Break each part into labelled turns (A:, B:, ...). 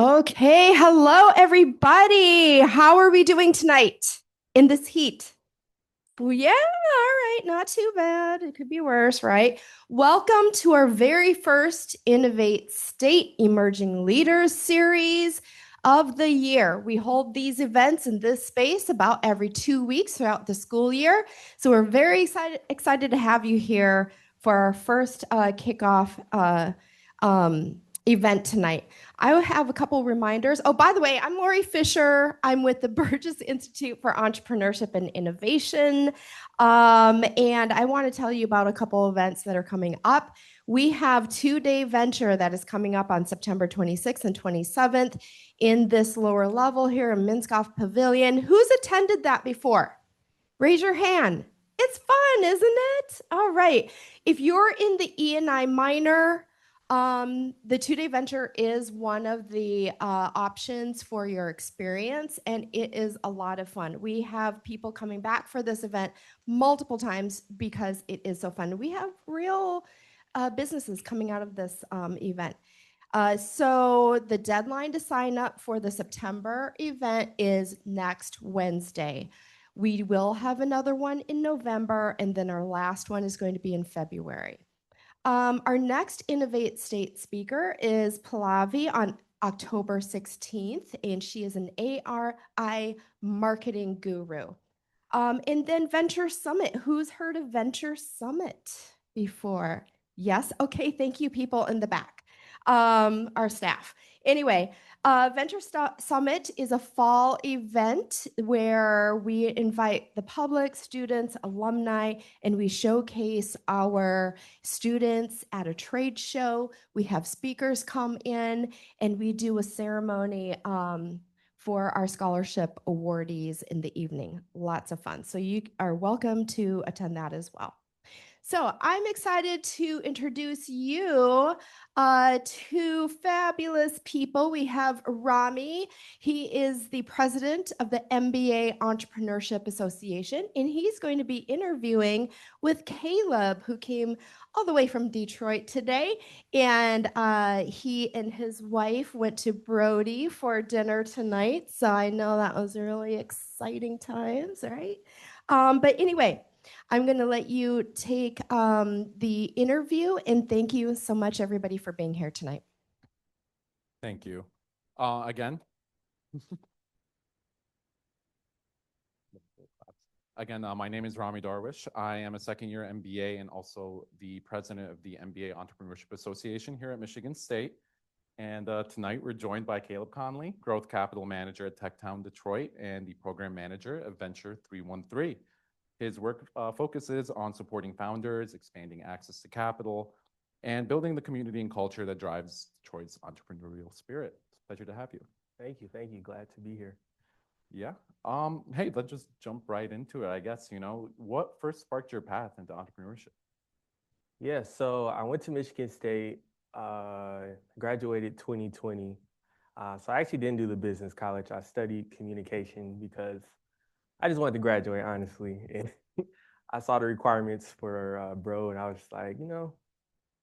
A: Okay, hello everybody. How are we doing tonight in this heat? Well, yeah, all right, not too bad. It could be worse, right? Welcome to our very first Innovate State Emerging Leaders series of the year. We hold these events in this space about every 2 weeks throughout the school year. So we're very excited to have you here for our first kickoff event tonight. I have a couple reminders. Oh, by the way, I'm Lori Fisher. I'm with the Burgess Institute for Entrepreneurship and Innovation. And I want to tell you about a couple events that are coming up. We have 2-day venture that is coming up on September 26th and 27th in this lower level here in Minskoff Pavilion. Who's attended that before? Raise your hand. It's fun, isn't it? All right. If you're in the E&I minor, the 2-day venture is one of the options for your experience, and it is a lot of fun. We have people coming back for this event multiple times because it is so fun. We have real businesses coming out of this event. So the deadline to sign up for the September event is next Wednesday. We will have another one in November, and then our last one is going to be in February. Our next Innovate State speaker is Pallavi on October 16th, and she is an ARI marketing guru. And then Venture Summit. Who's heard of Venture Summit before? Yes? Okay, thank you, people in the back, our staff. Anyway, Summit is a fall event where we invite the public, students, alumni, and we showcase our students at a trade show. We have speakers come in, and we do a ceremony for our scholarship awardees in the evening. Lots of fun. So you are welcome to attend that as well. So I'm excited to introduce you to fabulous people. We have Rami. He is the president of the MBA Entrepreneurship Association, and he's going to be interviewing with Caleb, who came all the way from Detroit today. And he and his wife went to Brody for dinner tonight. So I know that was really exciting times, right? But anyway, I'm going to let you take the interview, and thank you so much, everybody, for being here tonight.
B: Thank you. Again, my name is Rami Darwish. I am a second-year MBA and also the president of the MBA Entrepreneurship Association here at Michigan State. And tonight we're joined by Caleb Conley, Growth Capital Manager at TechTown Detroit and the Program Manager of Venture 313. His work focuses on supporting founders, expanding access to capital, and building the community and culture that drives Detroit's entrepreneurial spirit. It's a pleasure to have you.
C: Thank you. Thank you. Glad to be here.
B: Yeah. Hey, let's just jump right into it. I guess, what first sparked your path into entrepreneurship?
C: Yeah, so I went to Michigan State, graduated 2020. So I actually didn't do the business college. I studied communication because I just wanted to graduate, honestly. And I saw the requirements for Bro, and I was like,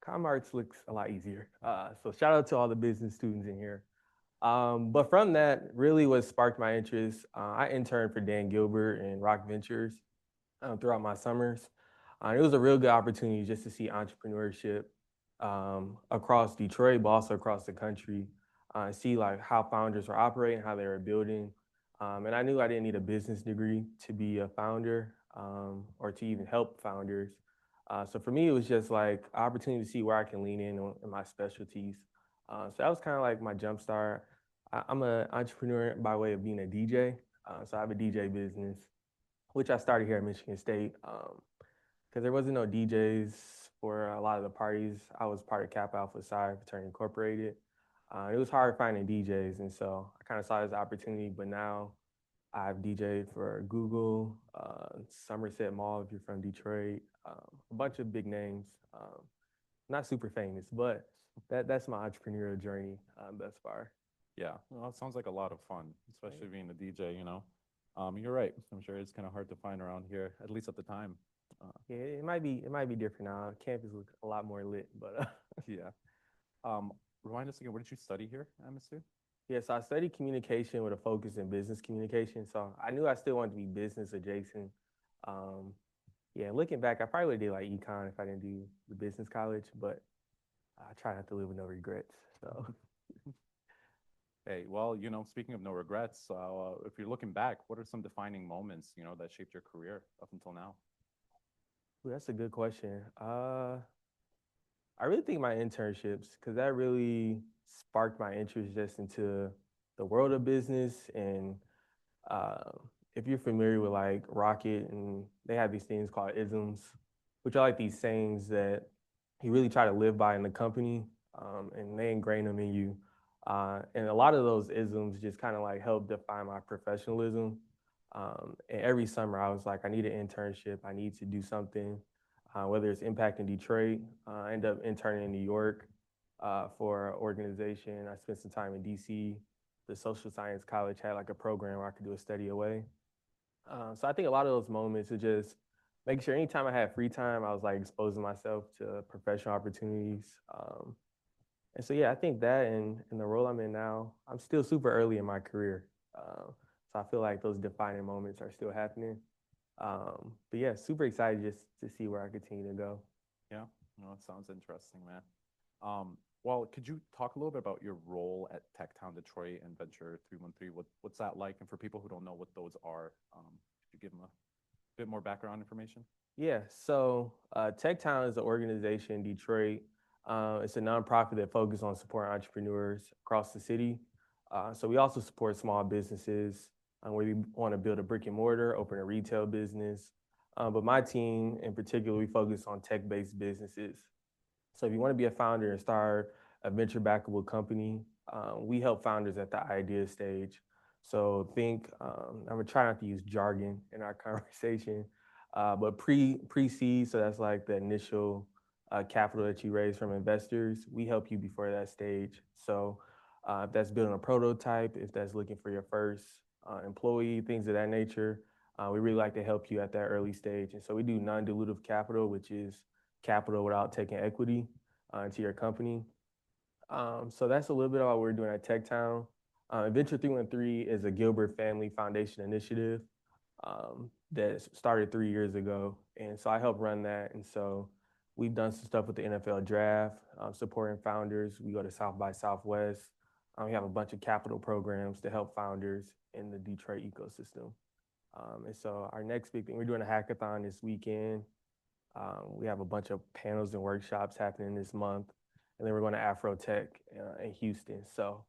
C: ComArts looks a lot easier. So shout out to all the business students in here. But from that, really what sparked my interest, I interned for Dan Gilbert and Rock Ventures throughout my summers. It was a real good opportunity just to see entrepreneurship across Detroit, but also across the country, see like how founders were operating, how they were building. And I knew I didn't need a business degree to be a founder or to even help founders. So for me, it was just like an opportunity to see where I can lean in my specialties. So that was kind of like my jump start. I'm an entrepreneur by way of being a DJ. So I have a DJ business, which I started here at Michigan State because there wasn't no DJs for a lot of the parties. I was part of Kappa Alpha Psi Fraternity Incorporated. It was hard finding DJs, and so I kind of saw it as an opportunity. But now I've DJed for Google, Somerset Mall if you're from Detroit, a bunch of big names. Not super famous, but that's my entrepreneurial journey thus far.
B: Yeah, well, it sounds like a lot of fun, especially being a DJ. You're right. I'm sure it's kind of hard to find around here, at least at the time.
C: Yeah, it might be different now. Campus looks a lot more lit, but
B: yeah. Remind us again, what did you study here at MSU?
C: Yeah, so I studied communication with a focus in business communication. So I knew I still wanted to be business adjacent. Um, yeah, looking back, I probably would have did like econ if I didn't do the business college, but I try not to live with no regrets. So
B: Hey, well, speaking of no regrets, if you're looking back, what are some defining moments, that shaped your career up until now?
C: ooh, that's a good question. I really think my internships, because that really sparked my interest just into the world of business. And uh, if you're familiar with like Rocket, and they have these things called isms, which are like these sayings that you really try to live by in the company, and they ingrain them in you. And a lot of those isms just kind of like help define my professionalism. And every summer I was like, I need an internship. I need to do something, whether it's Impact in Detroit. I ended up interning in New York for an organization. I spent some time in DC. The social science college had like a program where I could do a study away. So I think a lot of those moments are just making sure anytime I had free time, I was like exposing myself to professional opportunities. And so, yeah, I think that and in the role I'm in now, I'm still super early in my career. So I feel like those defining moments are still happening. But yeah, super excited just to see where I continue to go.
B: Yeah, no, it sounds interesting, man. Well, could you talk a little bit about your role at TechTown Detroit and Venture 313? What's that like? And for people who don't know what those are, could you give them a bit more background information?
C: Yeah, so TechTown is an organization in Detroit. It's a nonprofit that focuses on supporting entrepreneurs across the city. So we also support small businesses where we want to build a brick and mortar, open a retail business. But my team in particular, we focus on tech-based businesses. So if you want to be a founder and start a venture backable company, we help founders at the idea stage. So think, I'm gonna try not to use jargon in our conversation, but pre-seed, so that's like the initial capital that you raise from investors. We help you before that stage. So if that's building a prototype, if that's looking for your first employee, things of that nature, we really like to help you at that early stage. And so we do non-dilutive capital, which is capital without taking equity into your company. So that's a little bit about what we're doing at TechTown. Venture 313 is a Gilbert Family Foundation initiative that started 3 years ago. And so I helped run that. And so we've done some stuff with the NFL draft, supporting founders. We go to South by Southwest. We have a bunch of capital programs to help founders in the Detroit ecosystem. And so our next big thing, we're doing a hackathon this weekend. We have a bunch of panels and workshops happening this month. And then we're going to Afro Tech in Houston. So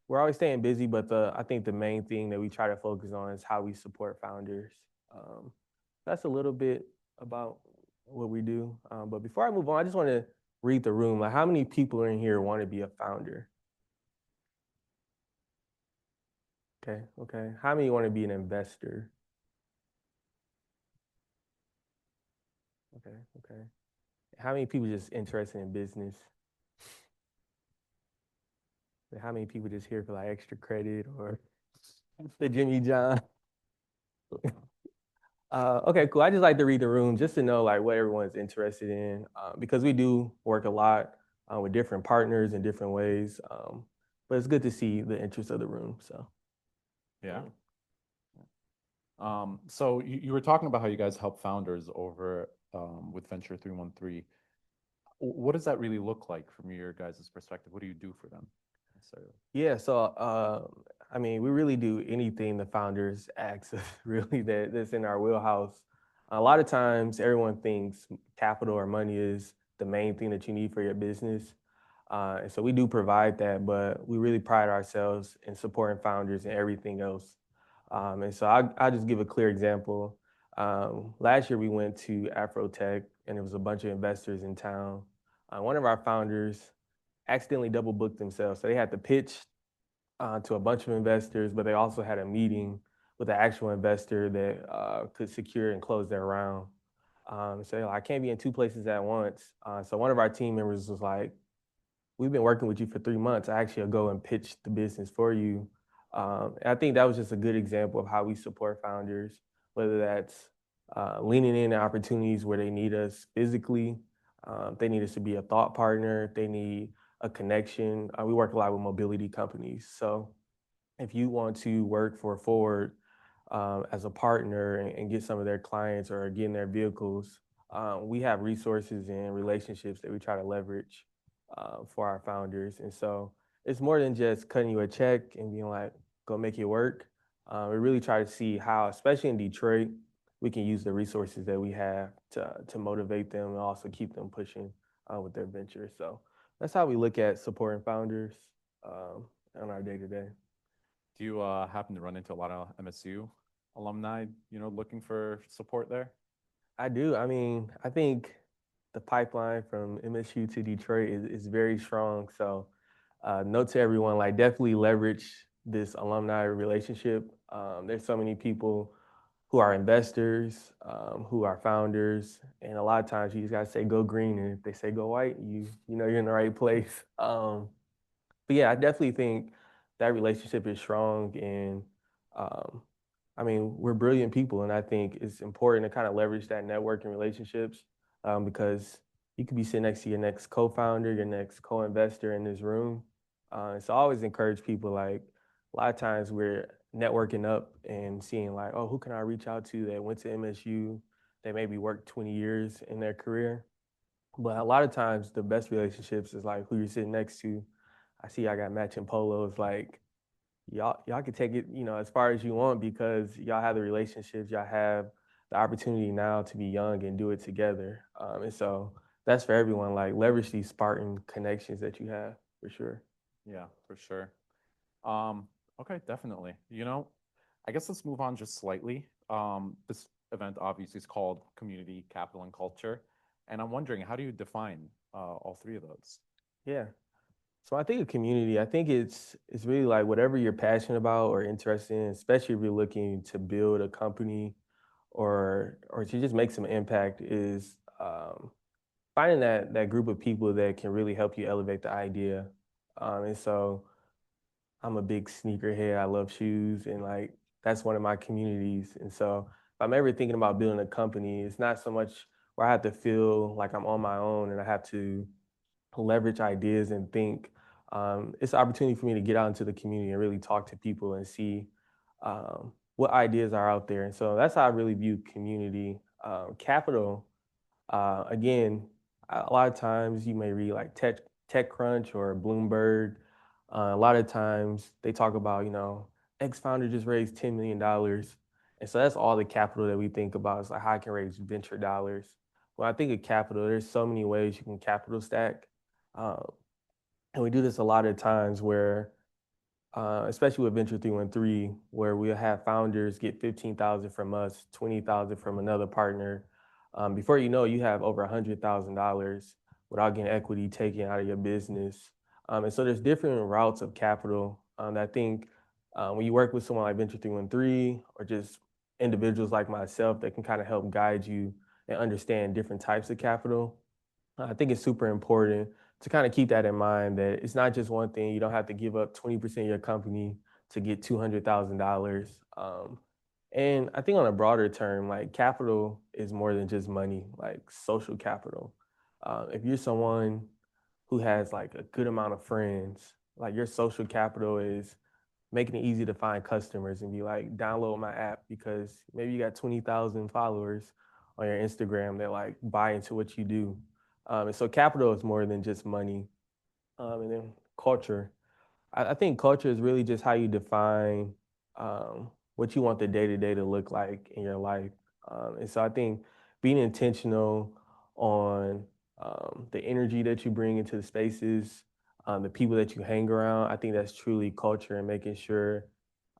C: we're always staying busy, but I think the main thing that we try to focus on is how we support founders. That's a little bit about what we do. But before I move on, I just want to read the room. Like, how many people in here want to be a founder? Okay. How many want to be an investor? Okay. How many people just interested in business? How many people just here for like extra credit or the Jimmy John? Okay, cool. I just like to read the room just to know like what everyone's interested in because we do work a lot with different partners in different ways. But it's good to see the interest of the room. So
B: Yeah. So you were talking about how you guys help founders over with Venture 313. What does that really look like from your guys' perspective? What do you do for them?
C: Yeah, so I mean, we really do anything the founders ask us, really that's in our wheelhouse. A lot of times, everyone thinks capital or money is the main thing that you need for your business. And so we do provide that, but we really pride ourselves in supporting founders and everything else. And so I'll just give a clear example. Last year, we went to Afro Tech, and there was a bunch of investors in town. One of our founders accidentally double booked themselves. So they had to pitch to a bunch of investors, but they also had a meeting with the actual investor that could secure and close their round. So they're like, I can't be in two places at once. So one of our team members was like, we've been working with you for 3 months. I actually will go and pitch the business for you. And I think that was just a good example of how we support founders, whether that's leaning in opportunities where they need us physically. They need us to be a thought partner. They need a connection. We work a lot with mobility companies. So if you want to work for Ford as a partner and get some of their clients or get in their vehicles, we have resources and relationships that we try to leverage for our founders. And so it's more than just cutting you a check and being like, go make it work. We really try to see how, especially in Detroit, we can use the resources that we have to motivate them and also keep them pushing with their venture. So that's how we look at supporting founders on our day to day.
B: Do you happen to run into a lot of MSU alumni, looking for support there?
C: I do. I mean, I think the pipeline from MSU to Detroit is very strong. So, note to everyone, like definitely leverage this alumni relationship. There's so many people who are investors, who are founders, and a lot of times you just gotta say go green, and if they say go white, you know you're in the right place. But yeah, I definitely think that relationship is strong, and um, I mean we're brilliant people, and I think it's important to kind of leverage that networking relationships because you could be sitting next to your next co-founder, your next co-investor in this room. So I always encourage people like a lot of times we're networking up and seeing like, oh, who can I reach out to that went to MSU, they maybe worked 20 years in their career. But a lot of times the best relationships is like who you're sitting next to. I see I got matching polos. Like y'all can take it, as far as you want because y'all have the relationships, y'all have the opportunity now to be young and do it together. And so that's for everyone. Like leverage these Spartan connections that you have for sure.
B: Yeah, for sure. Okay, definitely. I guess let's move on just slightly. This event obviously is called Community, Capital, and Culture. And I'm wondering, how do you define all three of those?
C: Yeah. So I think a community, I think it's really like whatever you're passionate about or interested in, especially if you're looking to build a company or to just make some impact, is finding that group of people that can really help you elevate the idea. And so I'm a big sneakerhead. I love shoes, and like that's one of my communities. And so if I'm ever thinking about building a company, it's not so much where I have to feel like I'm on my own and I have to leverage ideas and think. It's an opportunity for me to get out into the community and really talk to people and see what ideas are out there. And so that's how I really view community. Capital, again, a lot of times you may read like TechCrunch or Bloomberg. A lot of times they talk about, X founder just raised $10 million. And so that's all the capital that we think about. It's like how I can raise venture dollars. When I think of capital, there's so many ways you can capital stack. Um, and we do this a lot of times where, especially with Venture 313, where we'll have founders get 15,000 from us, 20,000 from another partner. Before you know, you have over $100,000 without getting equity taken out of your business. And so there's different routes of capital. I think when you work with someone like Venture 313 or just individuals like myself that can kind of help guide you and understand different types of capital, I think it's super important to kind of keep that in mind that it's not just one thing. You don't have to give up 20% of your company to get $200,000. And I think on a broader term, like capital is more than just money, like social capital. If you're someone who has like a good amount of friends, like your social capital is making it easy to find customers and be like, download my app because maybe you got 20,000 followers on your Instagram that like buy into what you do. And so capital is more than just money. And then culture. I think culture is really just how you define what you want the day to day to look like in your life. And so I think being intentional on the energy that you bring into the spaces, the people that you hang around, I think that's truly culture and making sure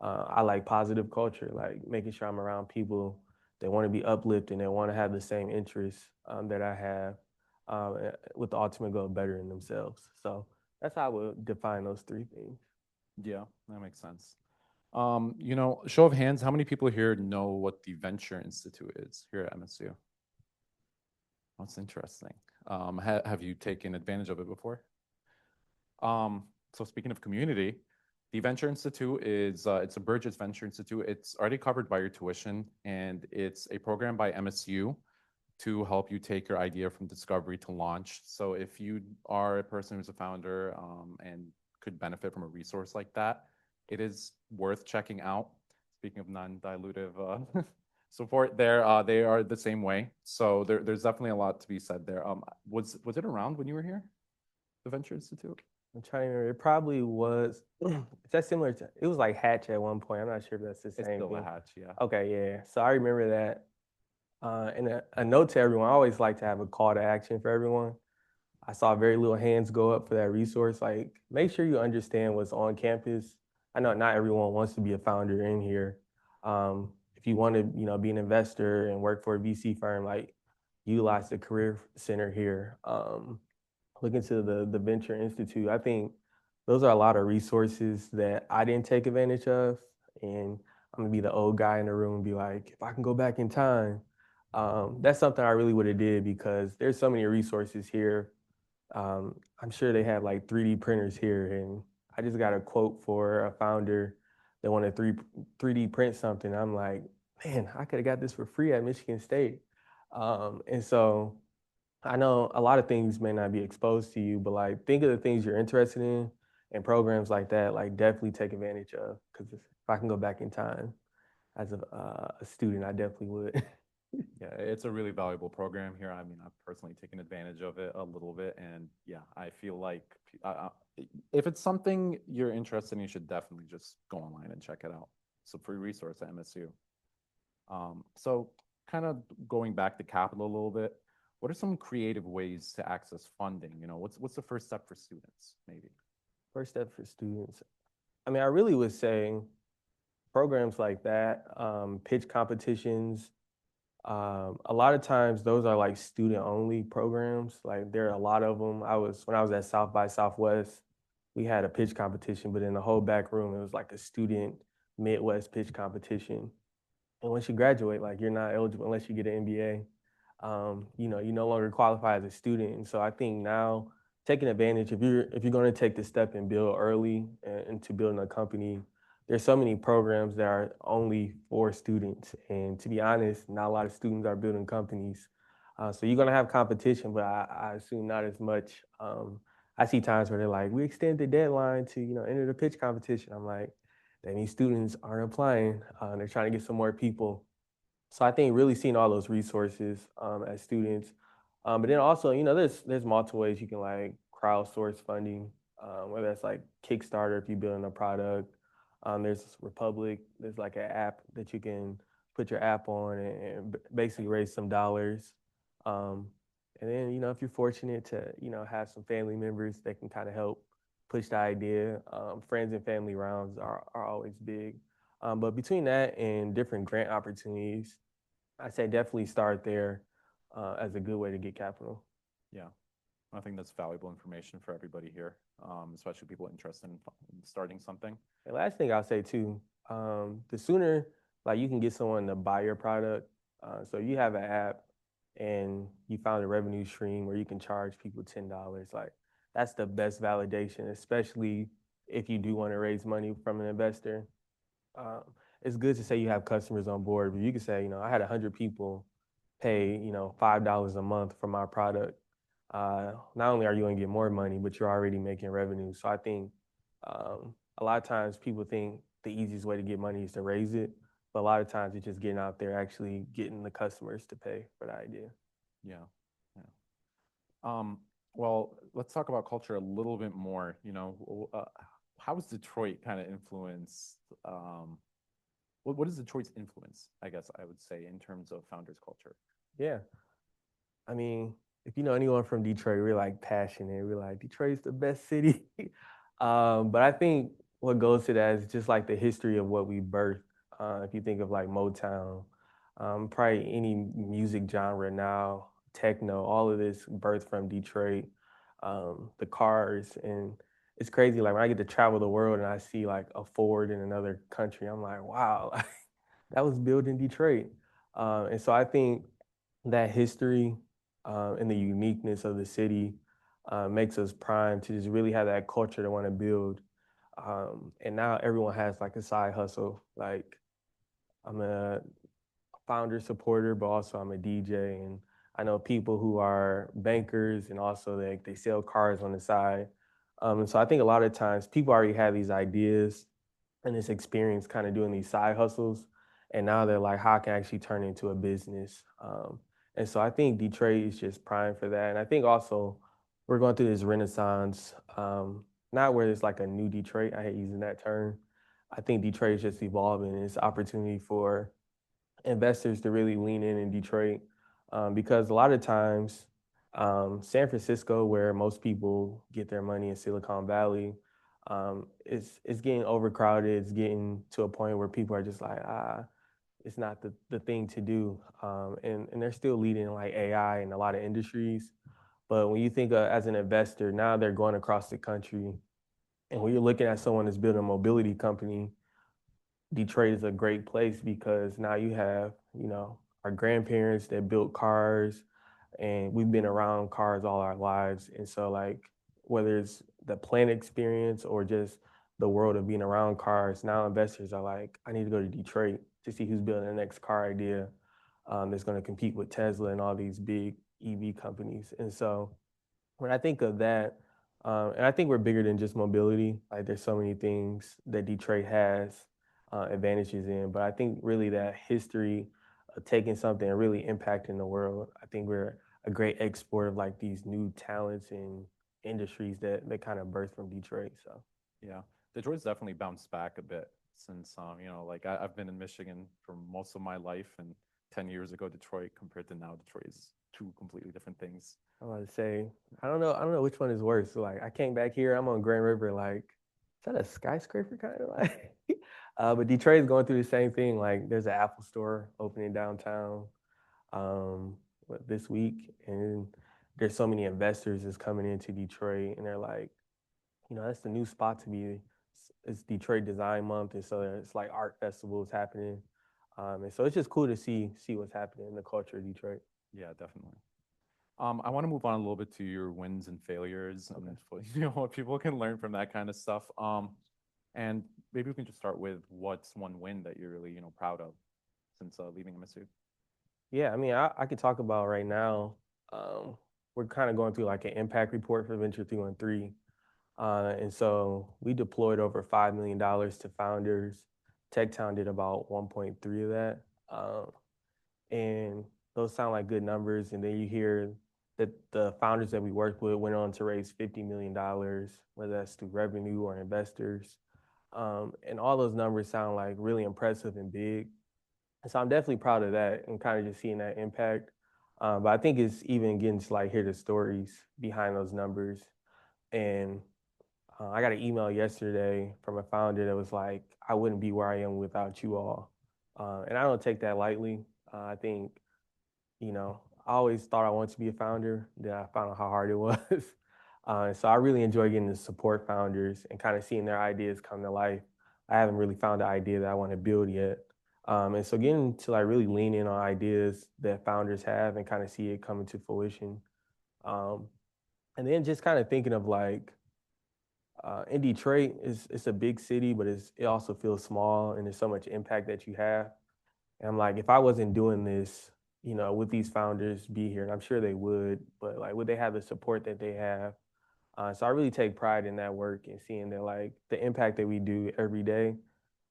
C: I like positive culture, like making sure I'm around people that want to be uplifted and that want to have the same interests that I have with the ultimate goal of bettering themselves. So that's how I would define those three things.
B: Yeah, that makes sense. Show of hands, how many people here know what the Venture Institute is here at MSU? That's interesting. Have you taken advantage of it before? So speaking of community, the Venture Institute is it's a Burgess Venture Institute. It's already covered by your tuition, and it's a program by MSU to help you take your idea from discovery to launch. So if you are a person who's a founder and could benefit from a resource like that, it is worth checking out. Speaking of non-dilutive support, they are the same way. So there's definitely a lot to be said there. Was it around when you were here, the Venture Institute?
C: I'm trying to remember. It probably was. Is that similar to? It was like Hatch at one point. I'm not sure if that's the
B: It's
C: same
B: still
C: thing.
B: a Hatch, yeah.
C: Okay, yeah. So I remember that. And a note to everyone. I always like to have a call to action for everyone. I saw very little hands go up for that resource. Like, make sure you understand what's on campus. I know not everyone wants to be a founder in here. If you want to, be an investor and work for a VC firm, like, utilize the Career Center here. Look into the Venture Institute. I think those are a lot of resources that I didn't take advantage of. And I'm gonna be the old guy in the room and be like, if I can go back in time, that's something I really would have did because there's so many resources here. I'm sure they have like 3D printers here, and I just got a quote for a founder that wanted 3D print something. I'm like, man, I could have got this for free at Michigan State. And so I know a lot of things may not be exposed to you, but like think of the things you're interested in and programs like that, like definitely take advantage of. Because if I can go back in time as a student, I definitely would.
B: Yeah, it's a really valuable program here. I mean, I've personally taken advantage of it a little bit, and yeah, I feel like if it's something you're interested in, you should definitely just go online and check it out. It's a free resource at MSU. So kind of going back to capital a little bit, what are some creative ways to access funding? What's the first step for students, maybe?
C: First step for students. I mean, I really would say programs like that, pitch competitions. A lot of times those are like student only programs. Like there are a lot of them. When I was at South by Southwest, we had a pitch competition, but in the whole back room, it was like a student Midwest pitch competition. And once you graduate, like you're not eligible unless you get an MBA. You no longer qualify as a student. And so I think now taking advantage, if you're going to take the step and build early into building a company, there's so many programs that are only for students. And to be honest, not a lot of students are building companies. So you're going to have competition, but I assume not as much. I see times where they're like, we extend the deadline to, enter the pitch competition. I'm like, that means students aren't applying. They're trying to get some more people. So I think really seeing all those resources as students, but then also, there's multiple ways you can like crowdsource funding, whether that's like Kickstarter if you're building a product. There's Republic. There's like an app that you can put your app on and basically raise some dollars. And then, if you're fortunate to, have some family members that can kind of help push the idea, friends and family rounds are always big. But between that and different grant opportunities, I say definitely start there as a good way to get capital.
B: Yeah, I think that's valuable information for everybody here, especially people interested in starting something.
C: The last thing I'll say too, the sooner like you can get someone to buy your product. So you have an app and you found a revenue stream where you can charge people $10. Like that's the best validation, especially if you do want to raise money from an investor. It's good to say you have customers on board, but you can say, I had 100 people pay, $5 a month for my product. Not only are you going to get more money, but you're already making revenue. So I think a lot of times people think the easiest way to get money is to raise it, but a lot of times it's just getting out there, actually getting the customers to pay for the idea.
B: Yeah. Well, let's talk about culture a little bit more. How has Detroit kind of influenced? What is Detroit's influence, I guess I would say, in terms of founders culture?
C: Yeah. I mean, if you know anyone from Detroit, we're like passionate. We're like, Detroit's the best city. But I think what goes to that is just like the history of what we birthed. If you think of like Motown, probably any music genre now, techno, all of this birthed from Detroit, the cars. And it's crazy. Like when I get to travel the world and I see like a Ford in another country, I'm like, wow, that was built in Detroit. And so I think that history and the uniqueness of the city makes us primed to just really have that culture to want to build. And now everyone has like a side hustle. Like I'm a founder supporter, but also I'm a DJ. And I know people who are bankers and also they sell cars on the side. And so I think a lot of times people already have these ideas and this experience kind of doing these side hustles. And now they're like, how can I actually turn it into a business? And so I think Detroit is just prime for that. And I think also we're going through this renaissance, not where it's like a new Detroit. I hate using that term. I think Detroit is just evolving. It's opportunity for investors to really lean in Detroit, because a lot of times San Francisco, where most people get their money in Silicon Valley, it's getting overcrowded. It's getting to a point where people are just like, it's not the thing to do. And they're still leading like AI and a lot of industries. But when you think as an investor, now they're going across the country. And when you're looking at someone that's building a mobility company, Detroit is a great place because now you have, our grandparents that built cars, and we've been around cars all our lives. And so like whether it's the plant experience or just the world of being around cars, now investors are like, I need to go to Detroit to see who's building the next car idea, that's going to compete with Tesla and all these big EV companies. And so when I think of that, and I think we're bigger than just mobility. Like there's so many things that Detroit has advantages in, but I think really that history of taking something and really impacting the world. I think we're a great export of like these new talents and industries that kind of birth from Detroit. So
B: Yeah, Detroit's definitely bounced back a bit since, like I've been in Michigan for most of my life, and 10 years ago, Detroit compared to now, Detroit is two completely different things.
C: I want to say, I don't know which one is worse. So, like I came back here, I'm on Grand River, like is that a skyscraper kind of like? But Detroit is going through the same thing. Like there's an Apple store opening downtown this week, and there's so many investors that's coming into Detroit, and they're like, that's the new spot to be. It's Detroit Design Month, and so it's like art festivals happening, and so it's just cool to see what's happening in the culture of Detroit.
B: Yeah, definitely. I want to move on a little bit to your wins and failures,
C: Okay.
B: and what people can learn from that kind of stuff. And maybe we can just start with what's one win that you're really, proud of since leaving MSU.
C: Yeah, I mean, I could talk about right now. Um, we're kind of going through like an impact report for Venture 313. And so we deployed over $5 million to founders. TechTown did about 1.3 of that. And those sound like good numbers. And then you hear that the founders that we worked with went on to raise $50 million, whether that's through revenue or investors. And all those numbers sound like really impressive and big. So I'm definitely proud of that and kind of just seeing that impact. But I think it's even getting to like hear the stories behind those numbers. And I got an email yesterday from a founder that was like, I wouldn't be where I am without you all. And I don't take that lightly. I think, I always thought I wanted to be a founder. Then I found out how hard it was. So I really enjoy getting to support founders and kind of seeing their ideas come to life. I haven't really found the idea that I want to build yet. And so getting to like really lean in on ideas that founders have and kind of see it coming to fruition. Um, and then just kind of thinking of like, in Detroit, it's a big city, but it also feels small, and there's so much impact that you have. And I'm like, if I wasn't doing this, would these founders be here? And I'm sure they would, but like, would they have the support that they have? So I really take pride in that work and seeing that like the impact that we do every day.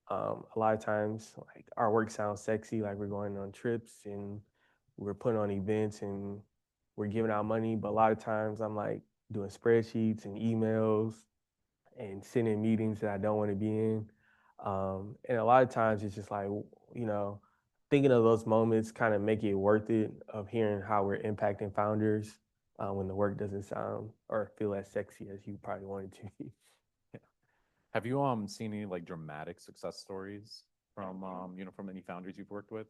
C: A lot of times, like our work sounds sexy, like we're going on trips and we're putting on events and we're giving out money. But a lot of times, I'm like doing spreadsheets and emails and sitting in meetings that I don't want to be in. And a lot of times it's just like, you know, thinking of those moments kind of make it worth it of hearing how we're impacting founders when the work doesn't sound or feel as sexy as you probably want it to be.
B: Yeah. Have you seen any like dramatic success stories from from any founders you've worked with?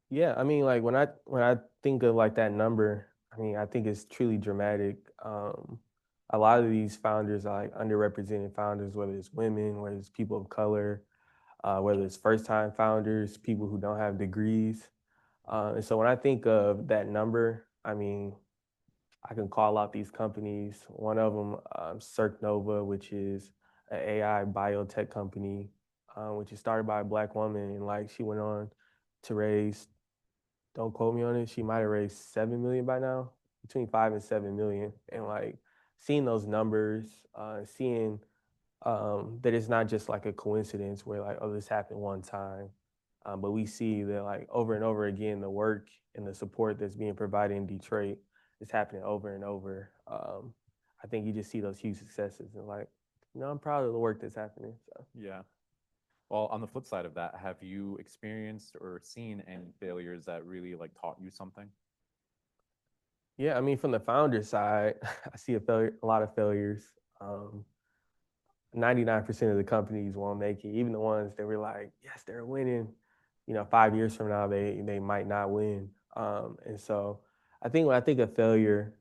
C: Yeah, I mean, like when I think of like that number, I mean, I think it's truly dramatic. A lot of these founders are like underrepresented founders, whether it's women, whether it's people of color, whether it's first-time founders, people who don't have degrees. And so when I think of that number, I mean, I can call out these companies. One of them, Cirque Nova, which is an AI biotech company, which is started by a Black woman, and like she went on to raise, don't quote me on it, she might have raised 7 million by now, between 5 and 7 million. And like seeing those numbers, seeing that it's not just like a coincidence where like, oh, this happened one time. But we see that like over and over again, the work and the support that's being provided in Detroit is happening over and over. I think you just see those huge successes and like, I'm proud of the work that's happening. So.
B: Yeah. Well, on the flip side of that, have you experienced or seen any failures that really like taught you something?
C: Yeah, I mean, from the founder side, I see a lot of failures. 99% of the companies won't make it, even the ones that were like, yes, they're winning. 5 years from now, they might not win. And so I think when I think of failure,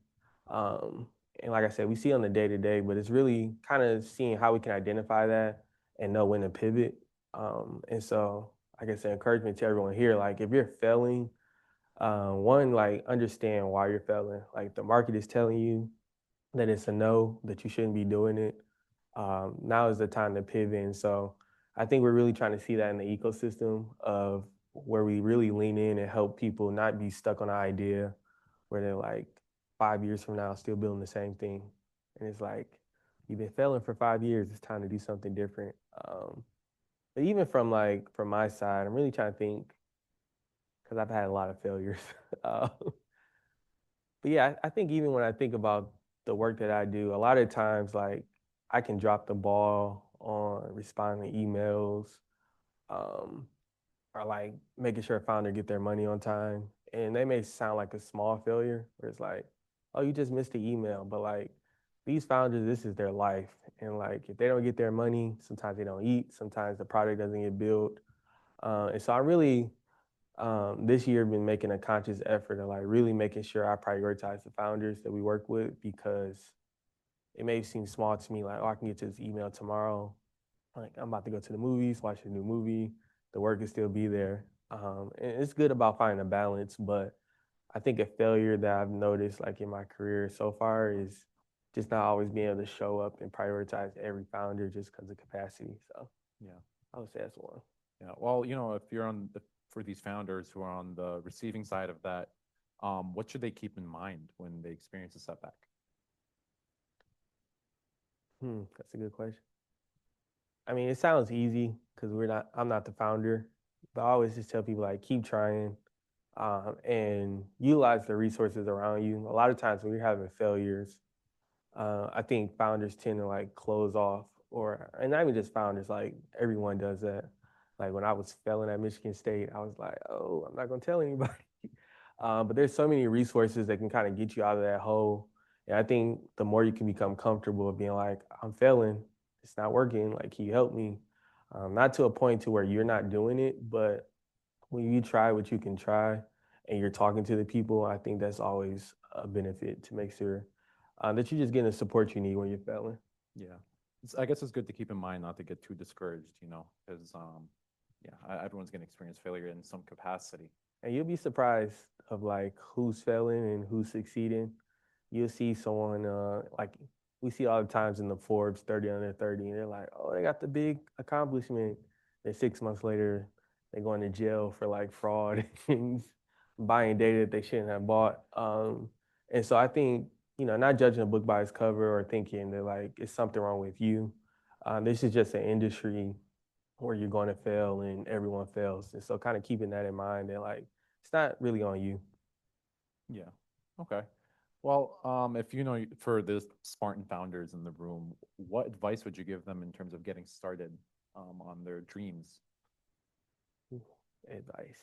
C: um, and like I said, we see on the day to day, but it's really kind of seeing how we can identify that and know when to pivot. And so, like I said, encouragement to everyone here, like if you're failing, one, like understand why you're failing. Like the market is telling you that it's a no, that you shouldn't be doing it. Now is the time to pivot. And so I think we're really trying to see that in the ecosystem of where we really lean in and help people not be stuck on an idea where they're like 5 years from now still building the same thing. And it's like, you've been failing for 5 years, it's time to do something different. But even from my side, I'm really trying to think because I've had a lot of failures. But yeah, I think even when I think about the work that I do, a lot of times like I can drop the ball on responding to emails, um, or like making sure a founder get their money on time. And they may sound like a small failure, where it's like, oh, you just missed the email. But like these founders, this is their life. And like if they don't get their money, sometimes they don't eat, sometimes the product doesn't get built. And so I really this year been making a conscious effort of like really making sure I prioritize the founders that we work with because it may seem small to me, like, oh, I can get to this email tomorrow. Like I'm about to go to the movies, watch a new movie. The work will still be there. And it's good about finding a balance, but I think a failure that I've noticed like in my career so far is just not always being able to show up and prioritize every founder just because of capacity. So
B: Yeah.
C: I would say that's one.
B: Yeah. Well, if you're for these founders who are on the receiving side of that, what should they keep in mind when they experience a setback?
C: That's a good question. I mean, it sounds easy because I'm not the founder, but I always just tell people like keep trying, and utilize the resources around you. A lot of times when you're having failures, I think founders tend to like close off, and not even just founders, like everyone does that. Like when I was failing at Michigan State, I was like, oh, I'm not gonna tell anybody. But there's so many resources that can kind of get you out of that hole. And I think the more you can become comfortable with being like, I'm failing, it's not working. Like, can you help me? Not to a point to where you're not doing it, but when you try what you can try and you're talking to the people, I think that's always a benefit to make sure that you're just getting the support you need when you're failing.
B: Yeah. I guess it's good to keep in mind not to get too discouraged, because yeah, everyone's going to experience failure in some capacity.
C: And you'll be surprised of like who's failing and who's succeeding. You'll see someone like we see all the times in the Forbes 30 under 30, and they're like, oh, they got the big accomplishment. And 6 months later, they're going to jail for like fraud and buying data that they shouldn't have bought. And so I think, not judging a book by its cover or thinking that like it's something wrong with you. This is just an industry where you're going to fail and everyone fails. And so kind of keeping that in mind and like, it's not really on you.
B: Yeah. Okay. Well, if for the Spartan founders in the room, what advice would you give them in terms of getting started on their dreams?
C: Advice.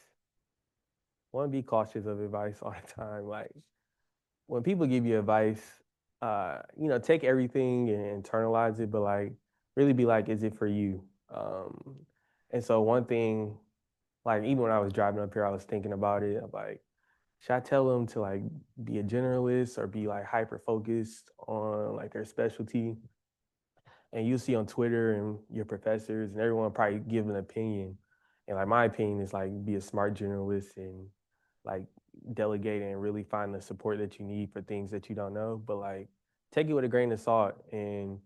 C: One, be cautious of advice all the time. Like when people give you advice, take everything and internalize it, but like really be like, is it for you? And so one thing, like even when I was driving up here, I was thinking about it. I'm like, should I tell them to like be a generalist or be like hyper focused on like their specialty? And you'll see on Twitter and your professors and everyone probably give an opinion. And like my opinion is like be a smart generalist and like delegate and really find the support that you need for things that you don't know. But like take it with a grain of salt. And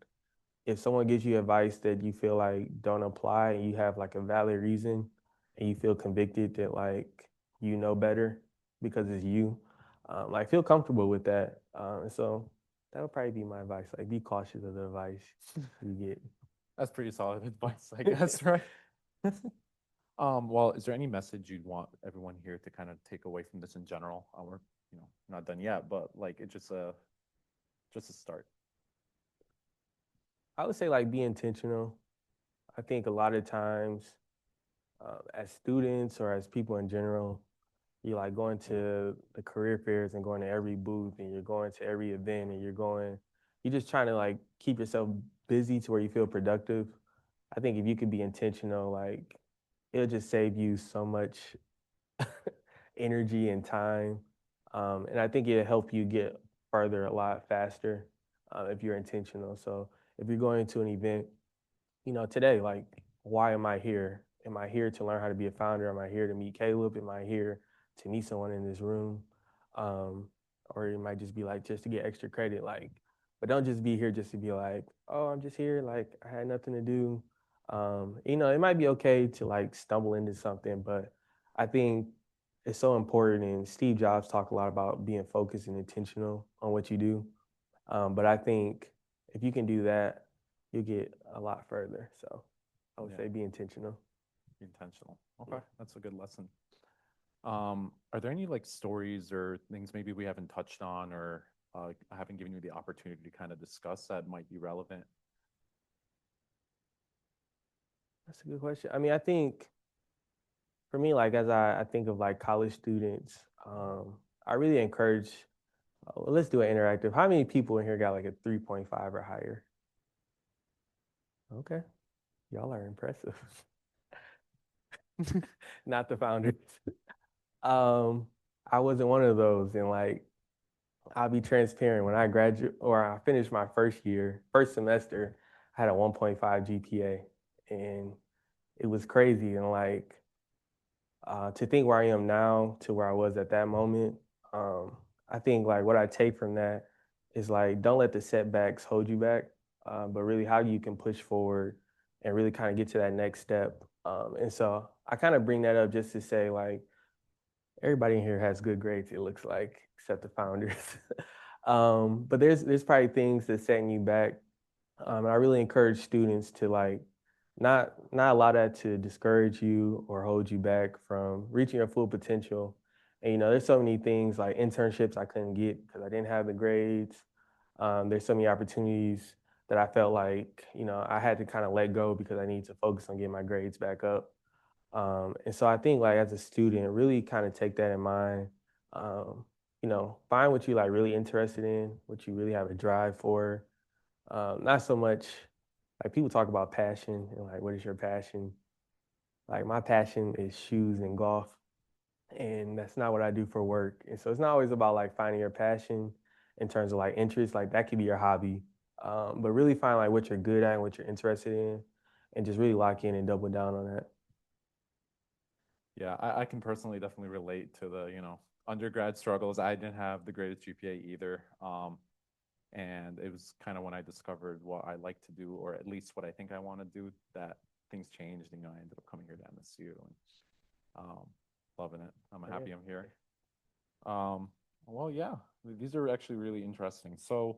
C: if someone gives you advice that you feel like don't apply and you have like a valid reason and you feel convicted that like you know better because it's you, like feel comfortable with that. And so that would probably be my advice. Like be cautious of the advice you get.
B: That's pretty solid advice, I guess, right? Well, is there any message you'd want everyone here to kind of take away from this in general? We're, not done yet, but like it's just a start.
C: I would say like be intentional. I think a lot of times, as students or as people in general, you're like going to the career fairs and going to every booth and you're going to every event and you're just trying to like keep yourself busy to where you feel productive. I think if you could be intentional, like it'll just save you so much energy and time. And I think it'll help you get further a lot faster if you're intentional. So if you're going to an event, today, like, why am I here? Am I here to learn how to be a founder? Am I here to meet Caleb? Am I here to meet someone in this room? Um, or it might just be like just to get extra credit, like, but don't just be here just to be like, oh, I'm just here, like I had nothing to do. It might be okay to like stumble into something, but I think it's so important. And Steve Jobs talked a lot about being focused and intentional on what you do. But I think if you can do that, you get a lot further. So I would say be intentional.
B: Be intentional. Okay, that's a good lesson. Are there any like stories or things maybe we haven't touched on or I haven't given you the opportunity to kind of discuss that might be relevant?
C: That's a good question. I mean, I think for me, like as I think of like college students, I really encourage, let's do an interactive. How many people in here got like a 3.5 or higher? Okay, y'all are impressive. Not the founders. I wasn't one of those, and like I'll be transparent. When I graduate or I finished my first semester, I had a 1.5 GPA, and it was crazy. And like to think where I am now to where I was at that moment, I think like what I take from that is like don't let the setbacks hold you back, but really how you can push forward and really kind of get to that next step. And so I kind of bring that up just to say like everybody in here has good grades. It looks like except the founders. But there's probably things that's setting you back. And I really encourage students to like not allow that to discourage you or hold you back from reaching your full potential. And there's so many things like internships I couldn't get because I didn't have the grades. There's so many opportunities that I felt like I had to kind of let go because I need to focus on getting my grades back up. And so I think like as a student, really kind of take that in mind. Um, find what you like really interested in, what you really have a drive for. Not so much like people talk about passion and like what is your passion? Like my passion is shoes and golf, and that's not what I do for work. And so it's not always about like finding your passion in terms of like interest. Like that could be your hobby, but really find like what you're good at and what you're interested in, and just really lock in and double down on that.
B: Yeah, I can personally definitely relate to the, undergrad struggles. I didn't have the greatest GPA either. And it was kind of when I discovered what I like to do, or at least what I think I want to do, that things changed. And, I ended up coming here to MSU and loving it. I'm happy I'm here. Well, yeah, these are actually really interesting. So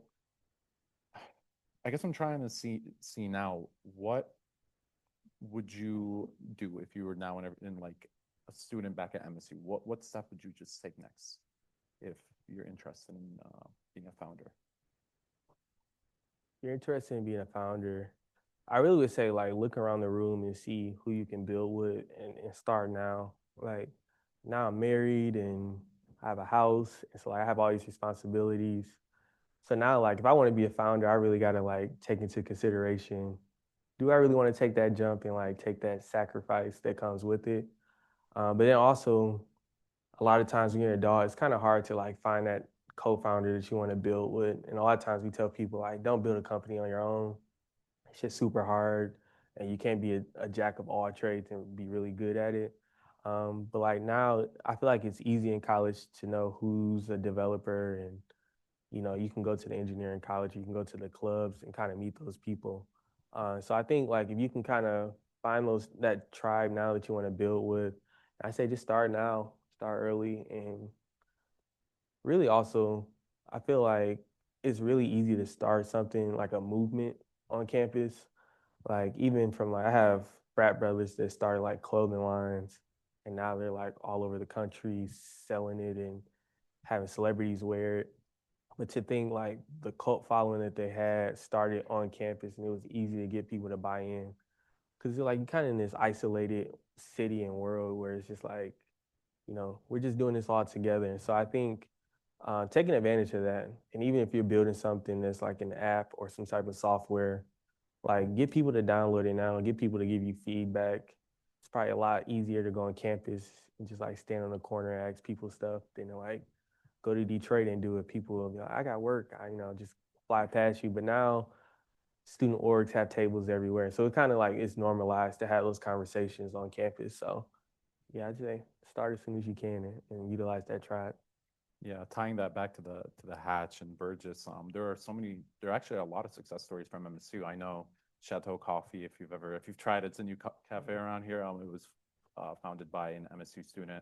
B: I guess I'm trying to see now, what would you do if you were now in like a student back at MSU? What step would you just take next if you're interested in being a founder?
C: If you're interested in being a founder, I really would say like look around the room and see who you can build with and start now. Like now I'm married and I have a house, and so like I have all these responsibilities. So now like if I want to be a founder, I really gotta like take into consideration, do I really want to take that jump and like take that sacrifice that comes with it? But then also a lot of times when you're an adult, it's kind of hard to like find that co-founder that you want to build with. And a lot of times we tell people like, don't build a company on your own. It's just super hard, and you can't be a jack of all trades and be really good at it. But like now, I feel like it's easy in college to know who's a developer, and you can go to the engineering college, you can go to the clubs and kind of meet those people. So I think like if you can kind of find that tribe now that you want to build with, I say just start now, start early, and really also I feel like it's really easy to start something like a movement on campus. Like even from like I have frat brothers that started like clothing lines, and now they're like all over the country selling it and having celebrities wear it. But to think like the cult following that they had started on campus, and it was easy to get people to buy in because you're like you're kind of in this isolated city and world where it's just like, we're just doing this all together. And so I think taking advantage of that, and even if you're building something that's like an app or some type of software, like get people to download it now, get people to give you feedback. It's probably a lot easier to go on campus and just like stand on the corner and ask people stuff than to like go to Detroit and do it. People will be like, I got work, just fly past you. But now student orgs have tables everywhere. So it's kind of like it's normalized to have those conversations on campus. So yeah, I'd say start as soon as you can and utilize that tribe.
B: Yeah, tying that back to the Hatch and Burgess, there are actually a lot of success stories from MSU. I know Chateau Coffee, if you've tried it, it's a new cafe around here. It was founded by an MSU student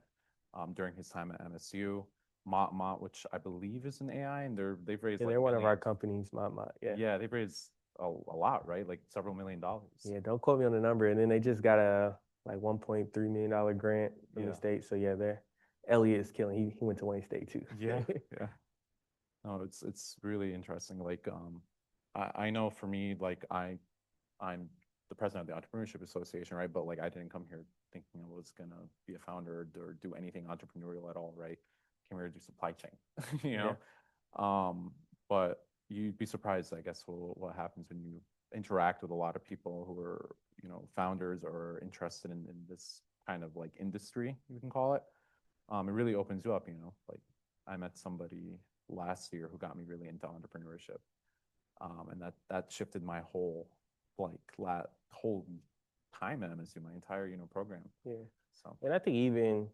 B: during his time at MSU. Mott, which I believe is an AI, and they've raised
C: Yeah,
B: like
C: they're one of our
B: millions.
C: companies, Mott. Yeah.
B: Yeah, they've raised a lot, right? Like several $1 million.
C: Yeah, don't quote me on the number. And then they just got a like $1.3 million grant from the state. So yeah, they're Elliot is killing. He went to Wayne State too.
B: Yeah, yeah. No, it's really interesting. Like, I know for me, like I'm the president of the Entrepreneurship Association, right? But like I didn't come here thinking I was gonna be a founder or do anything entrepreneurial at all, right? Came here to do supply chain, you know. But you'd be surprised, I guess, what happens when you interact with a lot of people who are, founders or interested in this kind of like industry, you can call it. It really opens you up, Like I met somebody last year who got me really into entrepreneurship, and that shifted my whole whole time at MSU, my entire program.
C: Yeah.
B: So
C: And I think even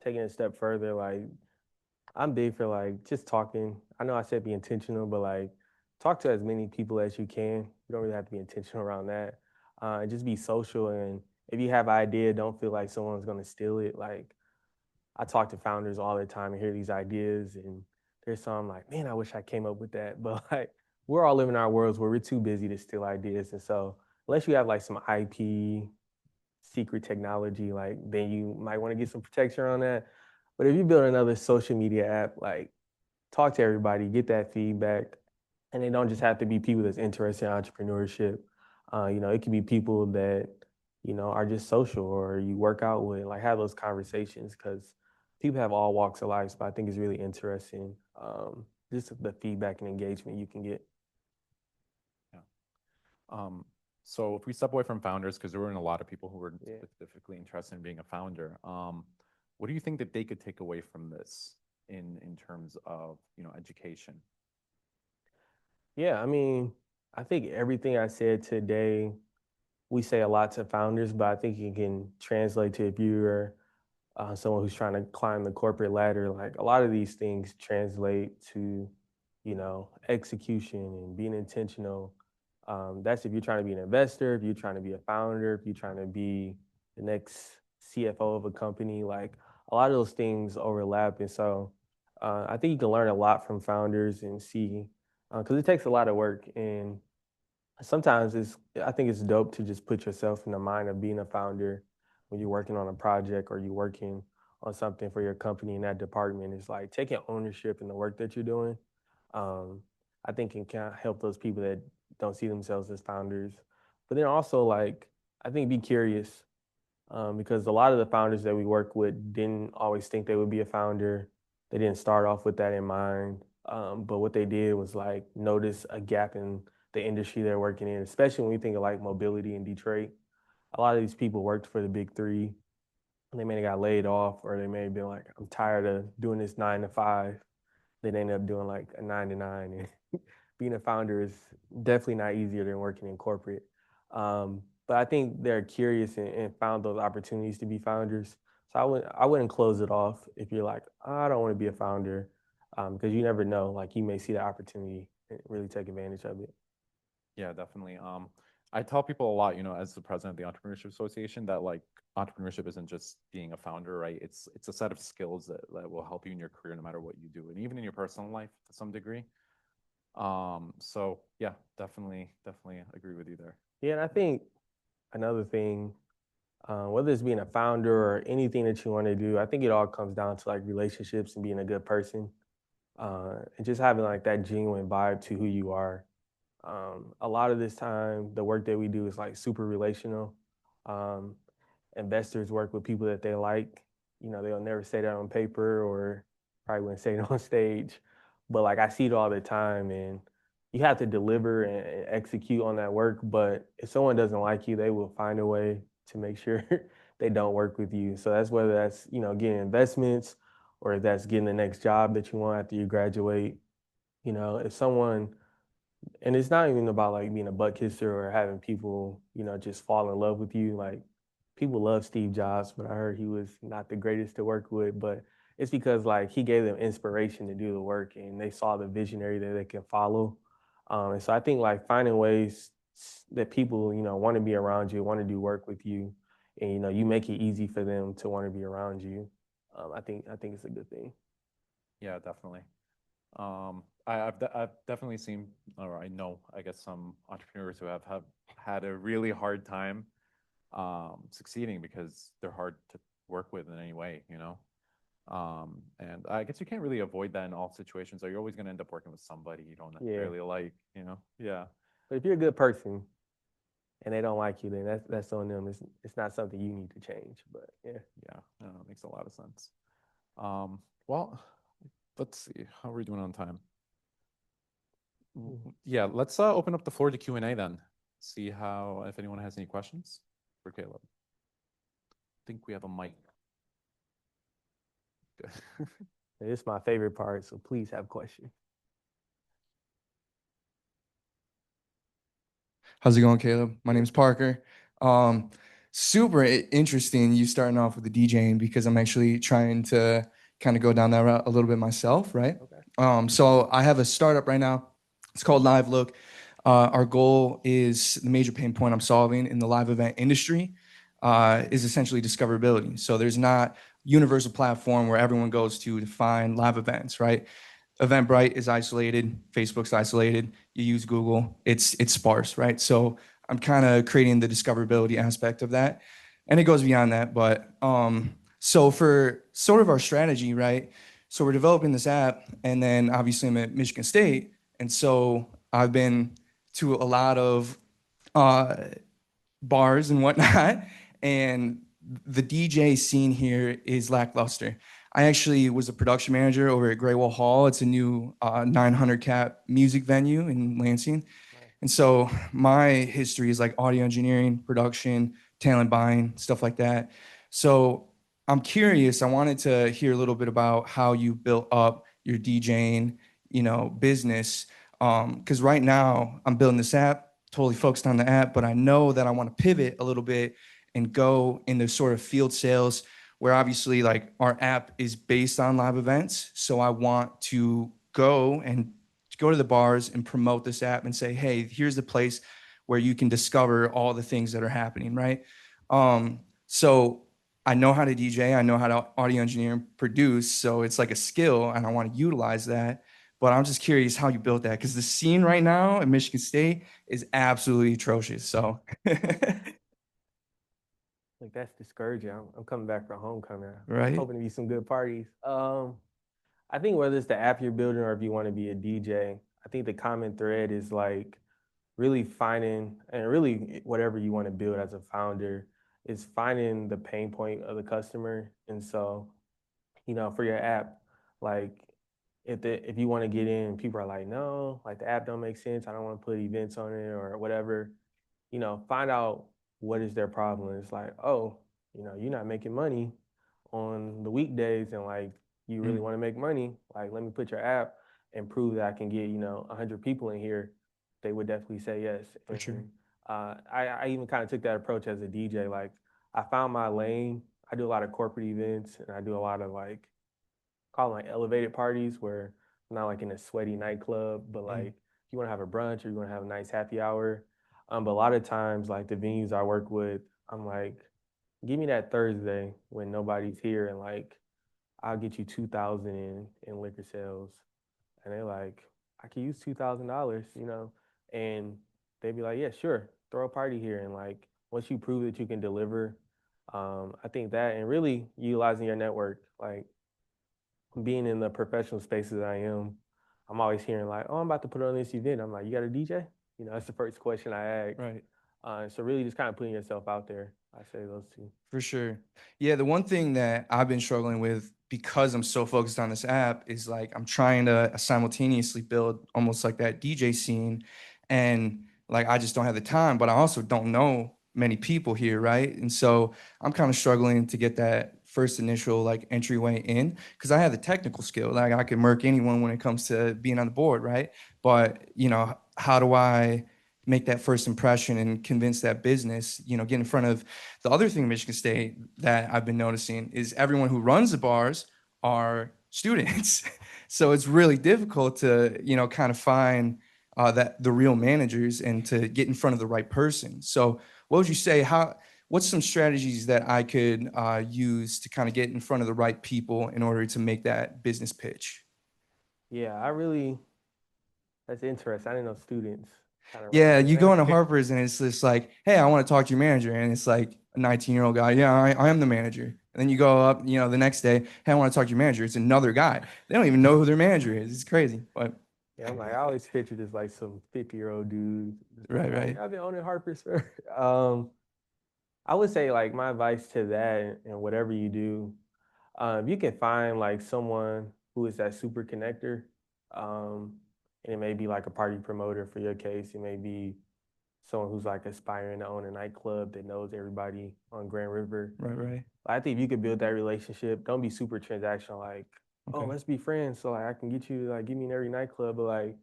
C: taking it a step further, like I'm big for like just talking. I know I said be intentional, but like talk to as many people as you can. You don't really have to be intentional around that. And just be social. And if you have an idea, don't feel like someone's gonna steal it. Like I talk to founders all the time and hear these ideas, and there's some like, man, I wish I came up with that. But like we're all living our worlds where we're too busy to steal ideas. And so unless you have like some IP, secret technology, like then you might want to get some protection on that. But if you build another social media app, like talk to everybody, get that feedback, and they don't just have to be people that's interested in entrepreneurship. It can be people that are just social or you work out with, like have those conversations because people have all walks of life. But I think it's really interesting, just the feedback and engagement you can get.
B: yeah. So if we step away from founders, because there weren't a lot of people who were specifically interested in being a founder, what do you think that they could take away from this in terms of education?
C: Yeah, I mean, I think everything I said today, we say a lot to founders, but I think it can translate to if you're someone who's trying to climb the corporate ladder. Like a lot of these things translate to, execution and being intentional. That's if you're trying to be an investor, if you're trying to be a founder, if you're trying to be the next CFO of a company. Like a lot of those things overlap, and so I think you can learn a lot from founders and see because it takes a lot of work and sometimes I think it's dope to just put yourself in the mind of being a founder when you're working on a project or you're working on something for your company in that department. It's like taking ownership in the work that you're doing. um, I think can kind of help those people that don't see themselves as founders. But then also like I think be curious because a lot of the founders that we work with didn't always think they would be a founder. They didn't start off with that in mind. But what they did was like notice a gap in the industry they're working in, especially when we think of like mobility in Detroit. A lot of these people worked for the big three. They may have got laid off, or they may have been like, I'm tired of doing this 9 to 5. Then they end up doing like a 9 to 9. And being a founder is definitely not easier than working in corporate. But I think they're curious and found those opportunities to be founders. So I wouldn't close it off if you're like, oh, I don't want to be a founder, because you never know. Like you may see the opportunity and really take advantage of it.
B: Yeah, definitely. I tell people a lot, as the president of the Entrepreneurship Association, that like entrepreneurship isn't just being a founder, right? It's a set of skills that will help you in your career no matter what you do, and even in your personal life to some degree. So yeah, definitely agree with you there.
C: Yeah, and I think another thing, whether it's being a founder or anything that you want to do, I think it all comes down to like relationships and being a good person, and just having like that genuine vibe to who you are. A lot of this time, the work that we do is like super relational. Um, Investors work with people that they like. You know, they'll never say that on paper or probably wouldn't say it on stage. But like I see it all the time, and you have to deliver and execute on that work. But if someone doesn't like you, they will find a way to make sure they don't work with you. So that's whether that's, you know, getting investments or if that's getting the next job that you want after you graduate. You know, if someone, and it's not even about like being a butt kisser or having people, you know, just fall in love with you. Like people love Steve Jobs, but I heard he was not the greatest to work with. But it's because like he gave them inspiration to do the work and they saw the visionary that they can follow. And so I think like finding ways that people, you know, want to be around you, want to do work with you, and you know, you make it easy for them to want to be around you. I think it's a good thing.
B: Yeah, definitely. I've definitely seen, or I know, I guess some entrepreneurs who have had a really hard time succeeding because they're hard to work with in any way, you know. And I guess you can't really avoid that in all situations. Or you're always going to end up working with somebody you don't
C: Yeah,
B: necessarily like, you know. Yeah,
C: but if you're a good person and they don't like you, then that's on them. It's not something you need to change. But yeah.
B: yeah, it makes a lot of sense. Well, let's see how we're doing on time. Yeah, let's open up the floor to Q&A then. See how if anyone has any questions for Caleb. I think we have a mic.
C: It's my favorite part, so please have questions.
D: How's it going, Caleb? My name is Parker. Um, Super interesting you starting off with the DJing because I'm actually trying to kind of go down that route a little bit myself, right?
C: Okay.
D: So I have a startup right now. It's called Live Look. Our goal is the major pain point I'm solving in the live event industry is essentially discoverability. So there's not universal platform where everyone goes to find live events, right? Eventbrite is isolated, Facebook's isolated. You use Google, it's sparse, right? So I'm kind of creating the discoverability aspect of that, and it goes beyond that. But so for sort of our strategy, right? So we're developing this app, and then obviously I'm at Michigan State, and so I've been to a lot of uh, bars and whatnot, and the DJ scene here is lackluster. I actually was a production manager over at Great Wall Hall. It's a new 900 cap music venue in Lansing. And so my history is like audio engineering, production, talent buying, stuff like that. So I'm curious. I wanted to hear a little bit about how you built up your DJing, business. Because right now I'm building this app, totally focused on the app, but I know that I want to pivot a little bit and go into sort of field sales where obviously like our app is based on live events. So I want to go to the bars and promote this app and say, hey, here's the place where you can discover all the things that are happening, right? So I know how to DJ, I know how to audio engineer and produce. So it's like a skill and I want to utilize that. But I'm just curious how you built that because the scene right now at Michigan State is absolutely atrocious. So
C: Like that's discouraging. I'm coming back from homecoming.
D: right.
C: Hoping to be some good parties. I think whether it's the app you're building or if you want to be a DJ, I think the common thread is like really finding and really whatever you want to build as a founder is finding the pain point of the customer. And so, you know, for your app, like if you want to get in, people are like, no, like the app don't make sense. I don't want to put events on it or whatever. You know, find out what is their problem. It's like, oh, you know, you're not making money on the weekdays and like you really want to make money. Like, let me put your app and prove that I can get, you know, 100 people in here. They would definitely say yes.
D: For sure.
C: I even kind of took that approach as a DJ. Like, I found my lane. I do a lot of corporate events and I do a lot of like, call them like elevated parties where I'm not like in a sweaty nightclub, but like you want to have a brunch or you want to have a nice happy hour. But a lot of times, like the venues I work with, I'm like, give me that Thursday when nobody's here, and like I'll get you 2,000 in liquor sales, and they're like, I can use $2,000, you know, and they'd be like, yeah, sure, throw a party here, and like once you prove that you can deliver, I think that, and really utilizing your network, like being in the professional spaces that I am, I'm always hearing like, oh, I'm about to put on this event. I'm like, you got a DJ? You know, that's the first question I ask.
D: Right.
C: So really just kind of putting yourself out there. I say those two.
D: For sure. Yeah, the one thing that I've been struggling with because I'm so focused on this app is like I'm trying to simultaneously build almost like that DJ scene. And like I just don't have the time, but I also don't know many people here, right? And so I'm kind of struggling to get that first initial like entryway in because I have the technical skill. Like I can murk anyone when it comes to being on the board, right? But you know, how do I make that first impression and convince that business, you know, get in front of the other thing in Michigan State that I've been noticing is everyone who runs the bars are students. So it's really difficult to, you know, kind of find that the real managers and to get in front of the right person. So what would you say, what's some strategies that I could use to kind of get in front of the right people in order to make that business pitch?
C: Yeah, that's interesting. I didn't know students kind of
D: Yeah,
C: run
D: you go into
C: things.
D: Harper's and it's just like, hey, I want to talk to your manager. And it's like a 19-year-old guy. Yeah, I am the manager. And then you go up, you know, the next day, hey, I want to talk to your manager. It's another guy. They don't even know who their manager is. It's crazy. But
C: Yeah, I'm like, I always pictured this like some 50-year-old dude.
D: right,
C: Like,
D: right.
C: I've been owning Harper's for. I would say like my advice to that and whatever you do, if you can find like someone who is that super connector, um, and it may be like a party promoter for your case. It may be someone who's like aspiring to own a nightclub that knows everybody on Grand River.
D: Right, right.
C: I think if you could build that relationship, don't be super transactional. Like, oh,
D: Okay.
C: let's be friends. So like I can get you like get me in every nightclub, but like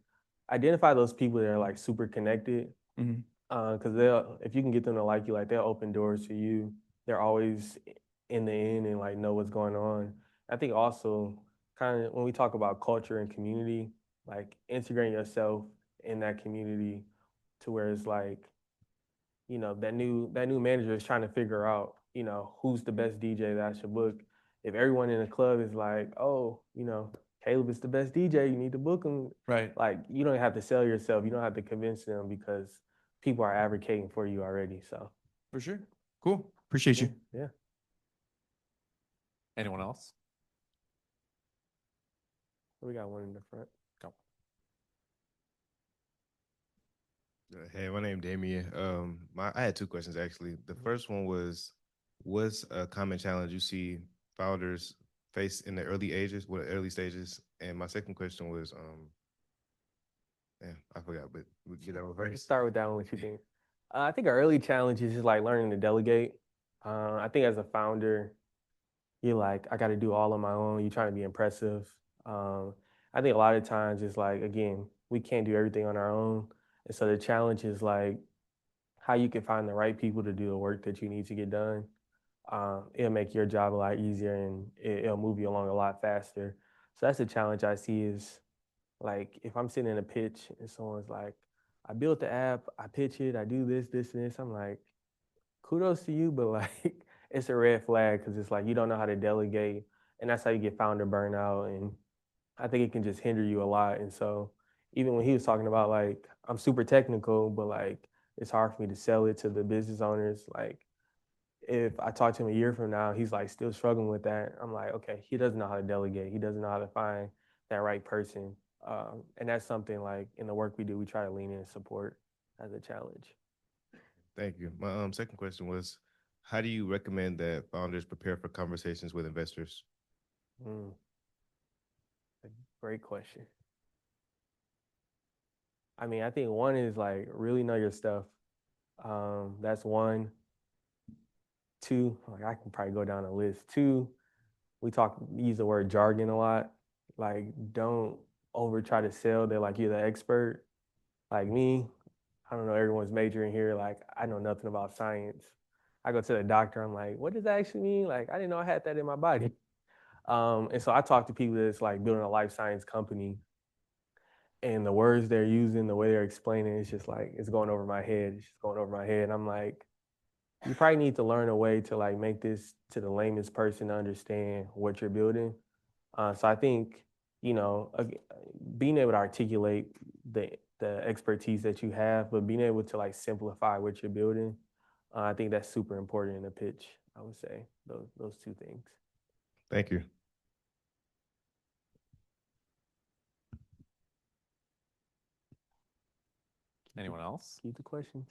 C: identify those people that are like super connected.
D: Mm-hmm.
C: Because they'll if you can get them to like you, like they'll open doors for you. They're always in the end and like know what's going on. I think also kind of when we talk about culture and community, like integrating yourself in that community to where it's like you know that new manager is trying to figure out you know who's the best DJ that I should book. If everyone in the club is like, oh, you know, Caleb is the best DJ, you need to book him.
D: Right.
C: Like you don't have to sell yourself. You don't have to convince them because people are advocating for you already. So
D: For sure. Cool. Appreciate
C: yeah,
D: you.
C: yeah.
B: Anyone else?
C: We got one in the front.
B: Go.
E: Hey, my name Damien. I had two questions actually. The first one was, what's a common challenge you see founders face in the early stages? And my second question was, I forgot, but we'll get that one
C: Let's
E: first.
C: start with that one. What you think? I think our early challenge is just like learning to delegate. I think as a founder, you're like, I got to do all on my own. You're trying to be impressive. I think a lot of times it's like, again, we can't do everything on our own. And so the challenge is like how you can find the right people to do the work that you need to get done. It'll make your job a lot easier and it'll move you along a lot faster. So that's the challenge I see is like if I'm sitting in a pitch and someone's like, I built the app, I pitch it, I do this, this, and this. I'm like, kudos to you, but like it's a red flag because it's like you don't know how to delegate, and that's how you get founder burnout. And I think it can just hinder you a lot. And so even when he was talking about like I'm super technical, but like it's hard for me to sell it to the business owners. Like if I talk to him a year from now, he's like still struggling with that. I'm like, okay, he doesn't know how to delegate. He doesn't know how to find that right person. And that's something like in the work we do, we try to lean in and support as a challenge.
E: Thank you. My second question was, how do you recommend that founders prepare for conversations with investors?
C: Great question. I mean, I think one is like really know your stuff. That's one. Two, like I can probably go down a list. Two, use the word jargon a lot. Like don't over try to sell that like you're the expert. Like me, I don't know everyone's majoring here. Like I know nothing about science. I go to the doctor, I'm like, what does that actually mean? Like I didn't know I had that in my body. And so I talk to people that's like building a life science company and the words they're using, the way they're explaining, it's just like, it's going over my head. It's just going over my head. And I'm like, you probably need to learn a way to like make this to the lamest person to understand what you're building. So I think, you know, being able to articulate the expertise that you have, but being able to like simplify what you're building. I think that's super important in a pitch. I would say those two things.
E: Thank you.
B: Anyone else?
C: Keep the questions.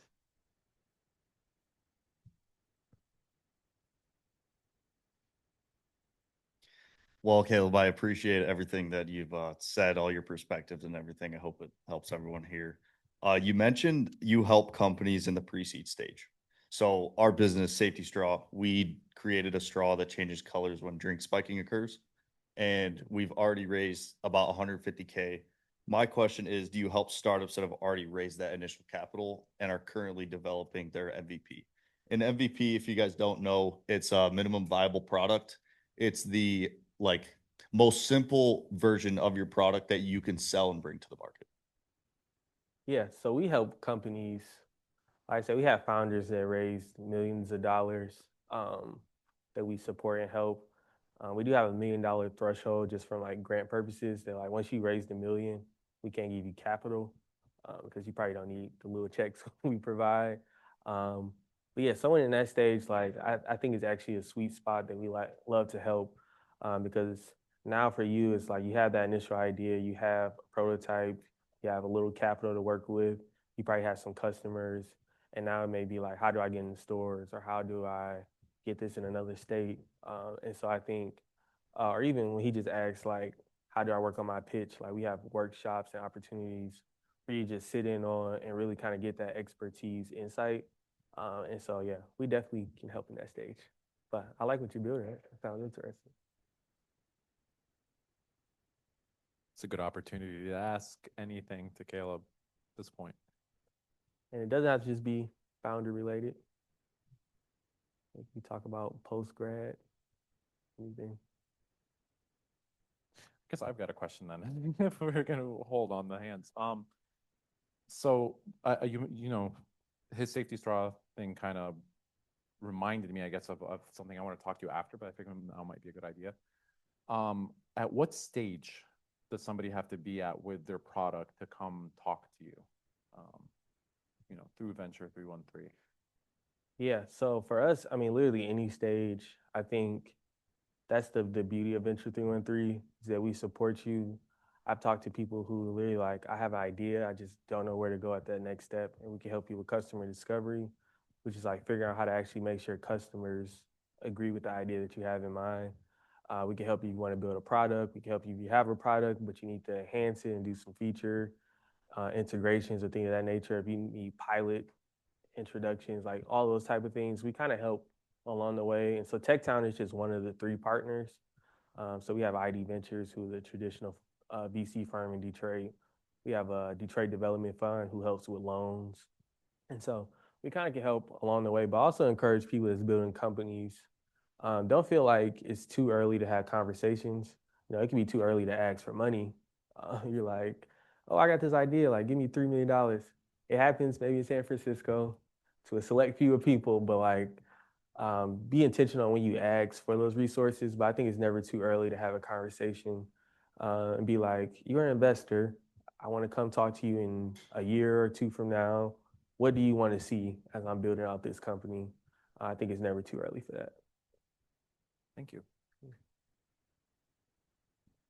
F: Well, Caleb, I appreciate everything that you've said, all your perspectives and everything. I hope it helps everyone here. You mentioned you help companies in the pre-seed stage. So our business, Safety Straw, we created a straw that changes colors when drink spiking occurs. And we've already raised about 150K. My question is, do you help startups that have already raised that initial capital and are currently developing their MVP? An MVP, if you guys don't know, it's a minimum viable product. It's the like most simple version of your product that you can sell and bring to the market.
C: Yeah, so we help companies. Like I said, we have founders that raise millions of dollars that we support and help. We do have $1 million threshold just from like grant purposes. That like once you raise the million, we can't give you capital because you probably don't need the little checks we provide. But yeah, someone in that stage, like I think it's actually a sweet spot that we like love to help because now for you, it's like you have that initial idea, you have a prototype, you have a little capital to work with, you probably have some customers, and now it may be like, how do I get in the stores or how do I get this in another state? And so I think, or even when he just asks like, how do I work on my pitch? Like we have workshops and opportunities where you just sit in on and really kind of get that expertise insight. And so, yeah, we definitely can help in that stage. But I like what you're building. I found it interesting.
B: It's a good opportunity to ask anything to Caleb at this point.
C: And it doesn't have to just be founder related. Like we talk about post grad, anything.
B: I guess I've got a question then. If we're gonna hold on the hands. So you know, his Safety Straw thing kind of reminded me, I guess, of something I want to talk to you after, but I think now might be a good idea. At what stage does somebody have to be at with their product to come talk to you? You know, through Venture 313.
C: Yeah. So for us, I mean, literally any stage, I think that's the beauty of Venture 313 is that we support you. I've talked to people who literally like, I have an idea, I just don't know where to go at that next step. And we can help you with customer discovery, which is like figuring out how to actually make sure customers agree with the idea that you have in mind. We can help you if you want to build a product. We can help you if you have a product, but you need to enhance it and do some feature integrations or things of that nature. If you need pilot introductions, like all those type of things, we kind of help along the way. And so TechTown is just one of the 3 partners. So we have ID Ventures, who is a traditional VC firm in Detroit. We have a Detroit Development Fund who helps with loans. And so we kind of can help along the way, but also encourage people that's building companies. Don't feel like it's too early to have conversations. You know, it can be too early to ask for money. You're like, oh, I got this idea, like give me $3 million. It happens maybe in San Francisco to a select few of people, but like be intentional when you ask for those resources. But I think it's never too early to have a conversation and be like, you're an investor. I want to come talk to you in a year or 2 from now. What do you want to see as I'm building out this company? I think it's never too early for that.
B: Thank you.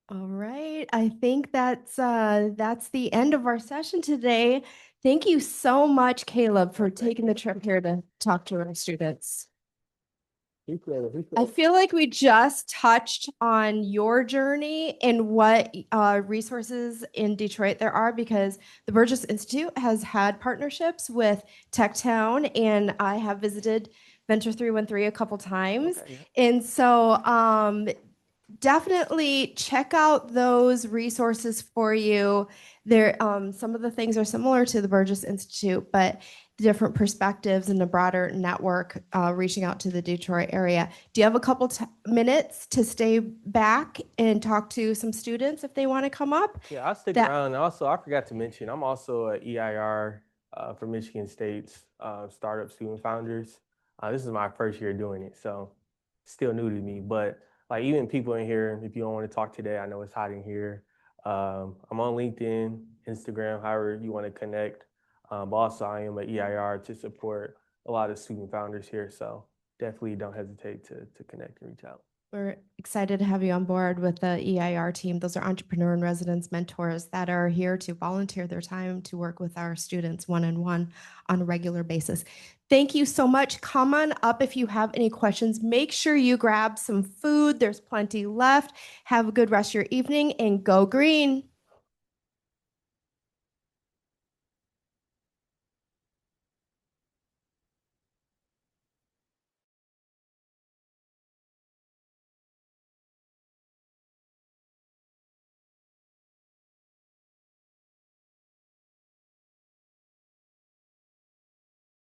A: All right. I think that's the end of our session today. Thank you so much, Caleb, for taking the trip here to talk to our students. I feel like we just touched on your journey and what resources in Detroit there are, because the Burgess Institute has had partnerships with TechTown, and I have visited Venture 313 a couple times.
C: Okay, yeah.
A: And so definitely check out those resources for you. There, some of the things are similar to the Burgess Institute, but different perspectives and a broader network reaching out to the Detroit area. Do you have a couple minutes to stay back and talk to some students if they want to come up?
C: Yeah, I'll stick around. And also, I forgot to mention, I'm also an EIR for Michigan State's Startup Student Founders. This is my first year doing it, so still new to me. But like even people in here, if you don't want to talk today, I know it's hot in here. I'm on LinkedIn, Instagram, however you want to connect. But also I am an EIR to support a lot of student founders here. So definitely don't hesitate to connect and reach out.
A: We're excited to have you on board with the EIR team. Those are entrepreneur in residence mentors that are here to volunteer their time to work with our students one-on-one on a regular basis. Thank you so much. Come on up if you have any questions. Make sure you grab some food. There's plenty left. Have a good rest of your evening and go green.